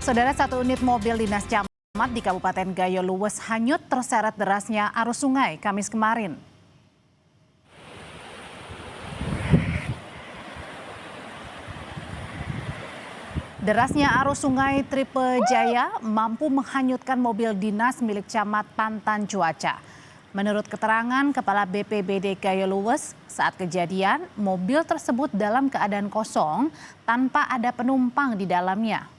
Saudara, satu unit mobil dinas camat di Kabupaten Gayo Luwes hanyut terseret derasnya arus sungai Kamis kemarin. Derasnya arus sungai Tripe Jaya mampu menghanyutkan mobil dinas milik Camat Pantan Cuaca. Menurut keterangan Kepala BPBD Gayo Luwes, saat kejadian mobil tersebut dalam keadaan kosong tanpa ada penumpang di dalamnya.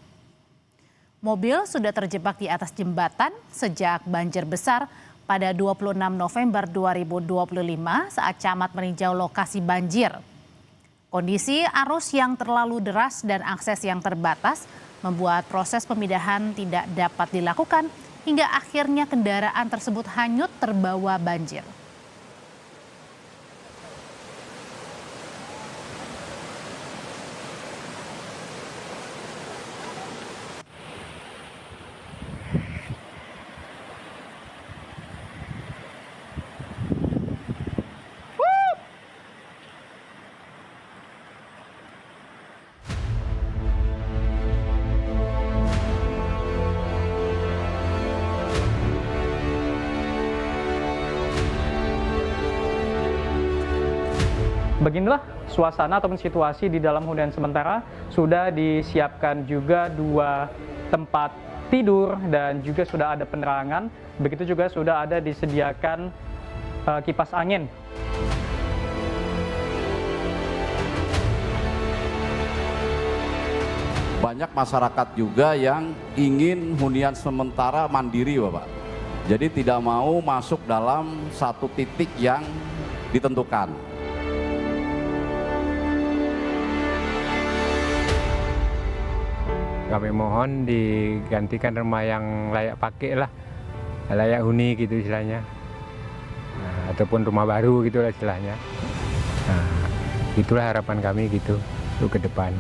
Mobil sudah terjebak di atas jembatan sejak banjir besar pada 26 November 2025 saat Camat meninjau lokasi banjir. Kondisi arus yang terlalu deras dan akses yang terbatas membuat proses pemindahan tidak dapat dilakukan hingga akhirnya kendaraan tersebut hanyut terbawa banjir. Beginilah suasana ataupun situasi di dalam hunian sementara. Sudah disiapkan juga 2 tempat tidur dan juga sudah ada penerangan. Begitu juga sudah ada disediakan kipas angin. Banyak masyarakat juga yang ingin hunian sementara mandiri, Bapak. Jadi tidak mau masuk dalam satu titik yang ditentukan. Kami mohon digantikan rumah yang layak pakai lah, layak huni gitu istilahnya, ataupun rumah baru gitu lah istilahnya. Itulah harapan kami gitu untuk ke depan.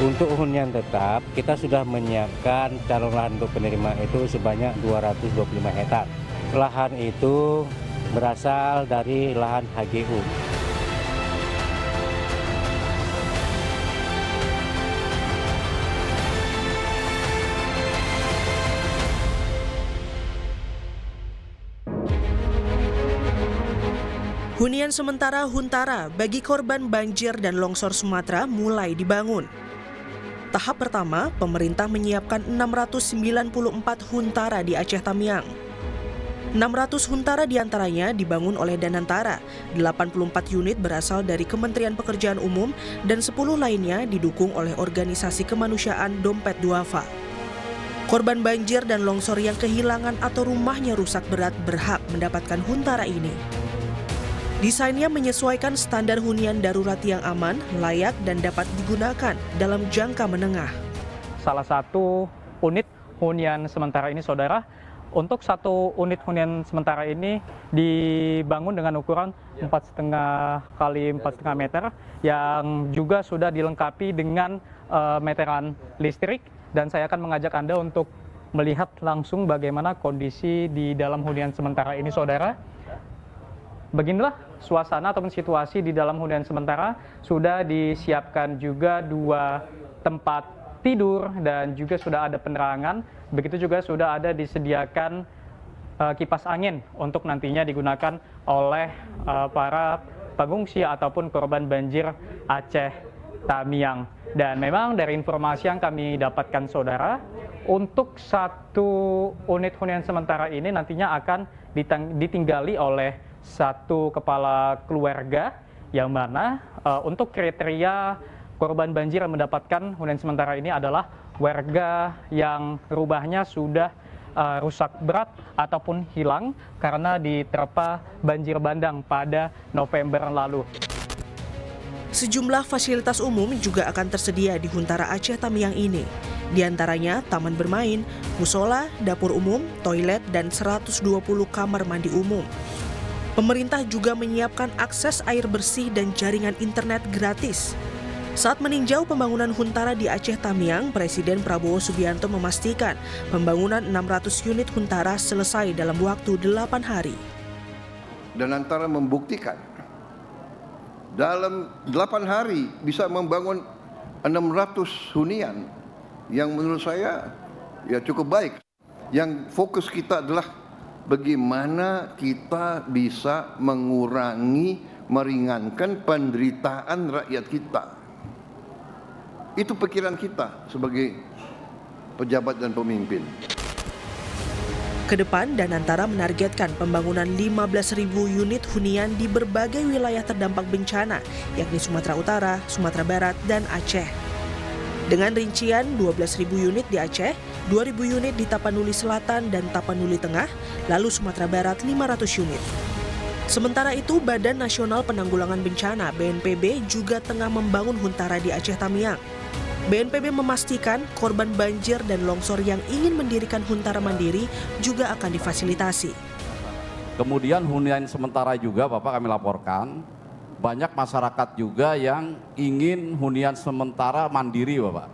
Untuk hunian tetap, kita sudah menyiapkan calon lahan untuk penerima itu sebanyak 225 hektar. Lahan itu berasal dari lahan HGU. Hunian sementara Huntara bagi korban banjir dan longsor Sumatera mulai dibangun. Tahap pertama, pemerintah menyiapkan 694 Huntara di Aceh Tamiang. 600 Huntara diantaranya dibangun oleh Danantara, 84 unit berasal dari Kementerian Pekerjaan Umum, dan 10 lainnya didukung oleh organisasi kemanusiaan Dompet Duafa. Korban banjir dan longsor yang kehilangan atau rumahnya rusak berat berhak mendapatkan Huntara ini. Desainnya menyesuaikan standar hunian darurat yang aman, layak, dan dapat digunakan dalam jangka menengah. Salah satu unit hunian sementara ini, Saudara, untuk satu unit hunian sementara ini dibangun dengan ukuran 4,5 kali 4,5 meter yang juga sudah dilengkapi dengan meteran listrik, dan saya akan mengajak Anda untuk melihat langsung bagaimana kondisi di dalam hunian sementara ini, Saudara. Beginilah suasana ataupun situasi di dalam hunian sementara. Sudah disiapkan juga 2 tempat tidur dan juga sudah ada penerangan. Begitu juga sudah ada disediakan kipas angin untuk nantinya digunakan oleh para pengungsi ataupun korban banjir Aceh Tamiang. Dan memang dari informasi yang kami dapatkan, Saudara, untuk satu unit hunian sementara ini nantinya akan ditinggali oleh satu kepala keluarga, yang mana untuk kriteria korban banjir yang mendapatkan hunian sementara ini adalah warga yang rumahnya sudah rusak berat ataupun hilang karena diterpa banjir bandang pada November lalu. Sejumlah fasilitas umum juga akan tersedia di Huntara Aceh Tamiang ini. Di antaranya taman bermain, musola, dapur umum, toilet, dan 120 kamar mandi umum. Pemerintah juga menyiapkan akses air bersih dan jaringan internet gratis. Saat meninjau pembangunan Huntara di Aceh Tamiang, Presiden Prabowo Subianto memastikan pembangunan 600 unit Huntara selesai dalam waktu 8 hari. Danantara membuktikan dalam 8 hari bisa membangun 600 hunian yang menurut saya ya cukup baik. Yang fokus kita adalah bagaimana kita bisa mengurangi, meringankan penderitaan rakyat kita. Itu pikiran kita sebagai pejabat dan pemimpin. Kedepan, Danantara menargetkan pembangunan 15.000 unit hunian di berbagai wilayah terdampak bencana, yakni Sumatera Utara, Sumatera Barat, dan Aceh. Dengan rincian 12.000 unit di Aceh, 2.000 unit di Tapanuli Selatan dan Tapanuli Tengah, lalu Sumatera Barat 500 unit. Sementara itu, Badan Nasional Penanggulangan Bencana (BNPB) juga tengah membangun huntara di Aceh Tamiang. BNPB memastikan korban banjir dan longsor yang ingin mendirikan huntara mandiri juga akan difasilitasi. Kemudian hunian sementara juga Bapak kami laporkan, banyak masyarakat juga yang ingin hunian sementara mandiri Bapak.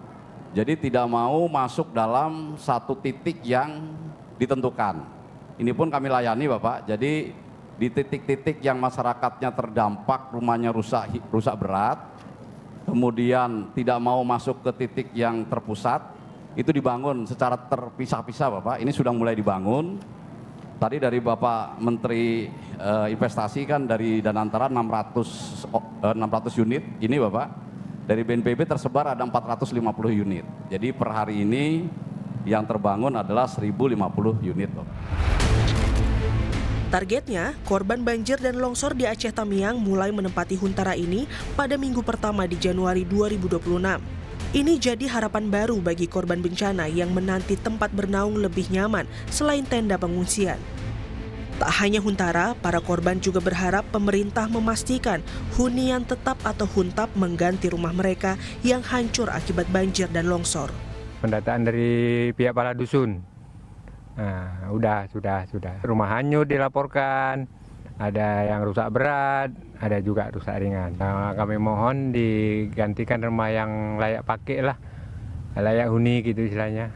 Jadi tidak mau masuk dalam satu titik yang ditentukan. Ini pun kami layani Bapak, jadi di titik-titik yang masyarakatnya terdampak, rumahnya rusak berat, kemudian tidak mau masuk ke titik yang terpusat, itu dibangun secara terpisah-pisah Bapak. Ini sudah mulai dibangun. Tadi dari Bapak Menteri Investasi kan dari Danantara 600 unit, ini Bapak. Dari BNPB tersebar ada 450 unit. Jadi per hari ini yang terbangun adalah 1.050 unit Bapak. Targetnya, korban banjir dan longsor di Aceh Tamiang mulai menempati huntara ini pada minggu pertama di Januari 2026. Ini jadi harapan baru bagi korban bencana yang menanti tempat bernaung lebih nyaman selain tenda pengungsian. Tak hanya huntara, para korban juga berharap pemerintah memastikan hunian tetap atau huntap mengganti rumah mereka yang hancur akibat banjir dan longsor. Pendataan dari pihak kepala dusun. Nah, sudah. Rumah hanyut dilaporkan, ada yang rusak berat, ada juga rusak ringan. Nah, kami mohon digantikan rumah yang layak pakai lah, layak huni gitu istilahnya.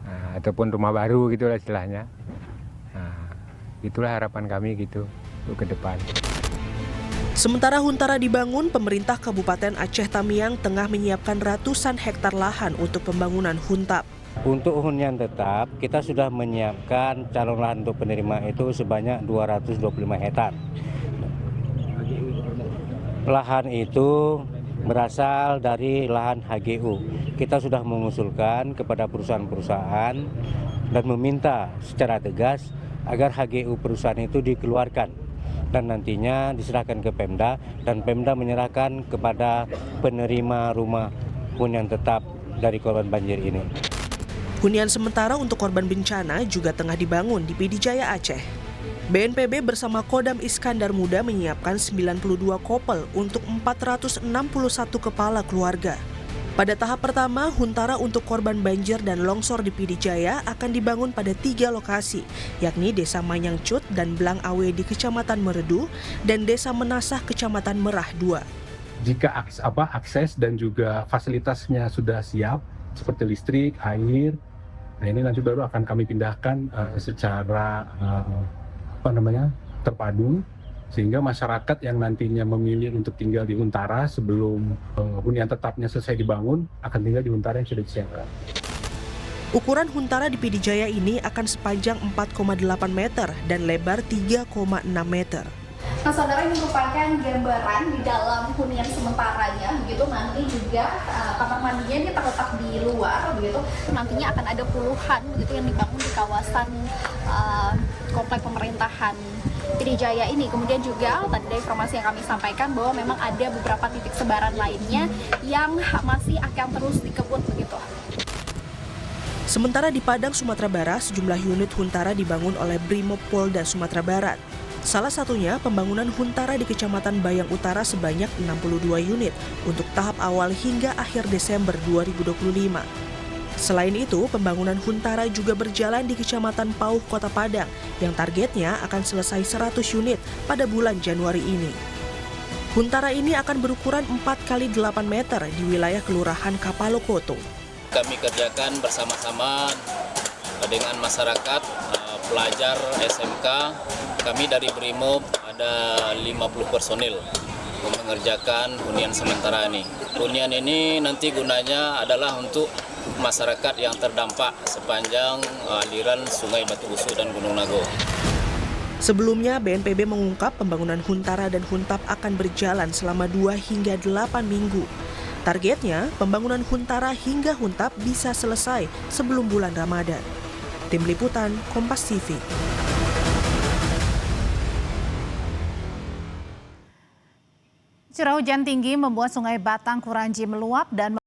Nah, ataupun rumah baru gitu lah istilahnya. Nah, itulah harapan kami gitu untuk ke depan. Sementara huntara dibangun, pemerintah Kabupaten Aceh Tamiang tengah menyiapkan ratusan hektar lahan untuk pembangunan huntap. Untuk hunian tetap, kita sudah menyiapkan calon lahan untuk penerima itu sebanyak 225 hektar. Lahan itu berasal dari lahan HGU. Kita sudah mengusulkan kepada perusahaan-perusahaan dan meminta secara tegas agar HGU perusahaan itu dikeluarkan dan nantinya diserahkan ke Pemda dan Pemda menyerahkan kepada penerima rumah hunian tetap dari korban banjir ini. Hunian sementara untuk korban bencana juga tengah dibangun di Pidi Jaya Aceh. BNPB bersama Kodam Iskandar Muda menyiapkan 92 kopel untuk 461 kepala keluarga. Pada tahap pertama, huntara untuk korban banjir dan longsor di Pidi Jaya akan dibangun pada 3 lokasi, yakni Desa Manyangcut dan Blang Awe di Kecamatan Meredu dan Desa Menasah Kecamatan Merah II. Jika akses dan juga fasilitasnya sudah siap, seperti listrik, air, nah ini nanti baru akan kami pindahkan secara terpadu, sehingga masyarakat yang nantinya memilih untuk tinggal di huntara sebelum hunian tetapnya selesai dibangun akan tinggal di huntara yang sudah disiapkan. Ukuran huntara di Pidi Jaya ini akan sepanjang 4,8 meter dan lebar 3,6 meter. Nah, saudara, ini merupakan gambaran di dalam hunian sementaranya, begitu. Nanti juga kamar mandinya ini terletak di luar, begitu. Nantinya akan ada puluhan, begitu, yang dibangun di kawasan komplek pemerintahan Pidi Jaya ini. Kemudian juga tadi dari informasi yang kami sampaikan bahwa memang ada beberapa titik sebaran lainnya yang masih akan terus dikebut, begitu. Sementara di Padang, Sumatera Barat, sejumlah unit huntara dibangun oleh Brimob Polda Sumatera Barat. Salah satunya pembangunan huntara di Kecamatan Bayang Utara sebanyak 62 unit untuk tahap awal hingga akhir Desember 2025. Selain itu, pembangunan huntara juga berjalan di Kecamatan Pauh, Kota Padang yang targetnya akan selesai 100 unit pada bulan Januari ini. Huntara ini akan berukuran 4x8 meter di wilayah Kelurahan Kapalokoto. Kami kerjakan bersama-sama dengan masyarakat, pelajar SMK. Kami dari Brimob ada 50 personil mengerjakan hunian sementara ini. Hunian ini nanti gunanya adalah untuk masyarakat yang terdampak sepanjang aliran Sungai Batu Busuk dan Gunung Nago. Sebelumnya, BNPB mengungkap pembangunan Huntara dan Huntap akan berjalan selama 2 hingga 8 minggu. Targetnya, pembangunan Huntara hingga Huntap bisa selesai sebelum bulan Ramadan. Tim Liputan, Kompas TV. Curah hujan tinggi membuat Sungai Batang Kuranji meluap dan